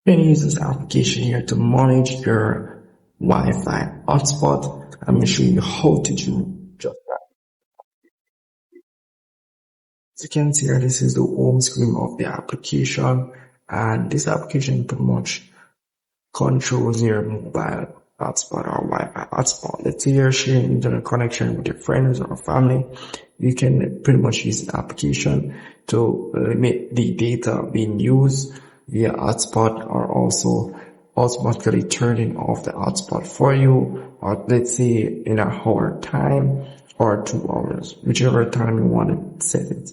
You can use this application here to manage your Wi-Fi hotspot. I'm going to show you how to do just that. As you can see here, this is the home screen of the application, and this application pretty much controls your mobile hotspot or Wi-Fi hotspot. Let's say you're sharing internet connection with your friends or family. You can pretty much use the application to limit the data being used via hotspot, or also automatically turning off the hotspot for you, or let's say in an hour time or 2 hours, whichever time you want to set it.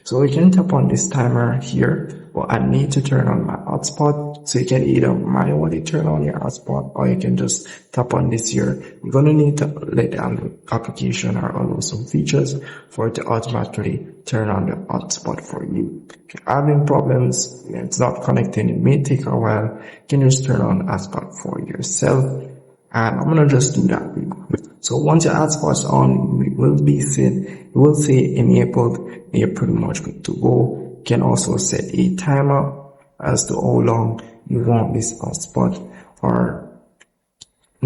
So we can tap on this timer here. Well, I need to turn on my hotspot. So you can either manually turn on your hotspot, or you can just tap on this here. You're going to need to let the application or allow some features for it to automatically turn on the hotspot for you. If you're having problems, it's not connecting, it may take a while, you can just turn on hotspot for yourself. And I'm going to just do that. So once your hotspot's on, it will say enabled, and you're pretty much good to go. You can also set a timer as to how long you want this hotspot or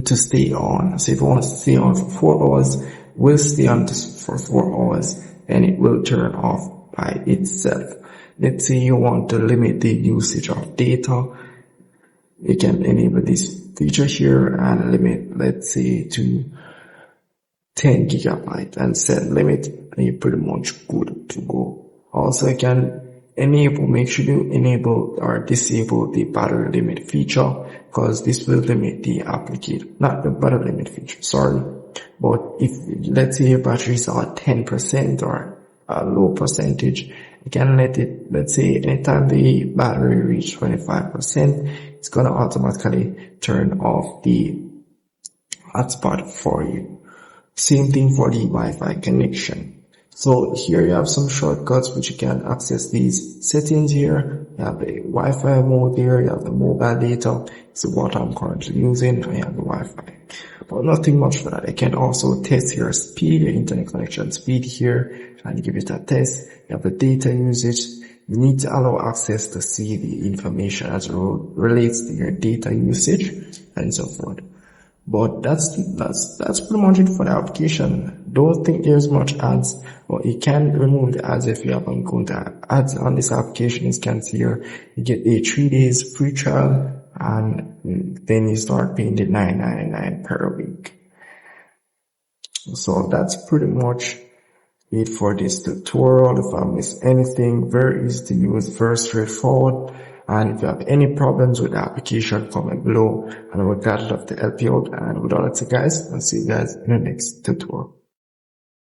to stay on. So if you want to stay on for 4 hours, will stay on for 4 hours, and it will turn off by itself. Let's say you want to limit the usage of data. You can enable this feature here and limit, let's say, to 10 gigabyte and set limit, and you're pretty much good to go. Also, you can make sure you enable or disable the battery limit feature, because this will limit the not the battery limit feature, sorry. But if, let's say your batteries are 10% or a low percentage, you can let it, let's say anytime the battery reach 25%, it's gonna automatically turn off the hotspot for you. Same thing for the Wi-Fi connection. So here you have some shortcuts which you can access these settings here. You have the Wi-Fi mode here, you have the mobile data, it's what I'm currently using, and you have the Wi-Fi. But nothing much for that. You can also test your speed, your internet connection speed here, and give it a test. You have the data usage. You need to allow access to see the information as it relates to your data usage and so forth. But that's pretty much it for the application. Don't think there's much ads, but you can remove the ads if you have encountered ads on this application. You can see here, you get a 3 days free trial, and then you start paying the $9.99 per week. So that's pretty much it for this tutorial. If I missed anything, very easy to use, very straightforward. And if you have any problems with the application, comment below, and I would gladly love to help you out. And with all that, guys, I'll see you guys in the next tutorial.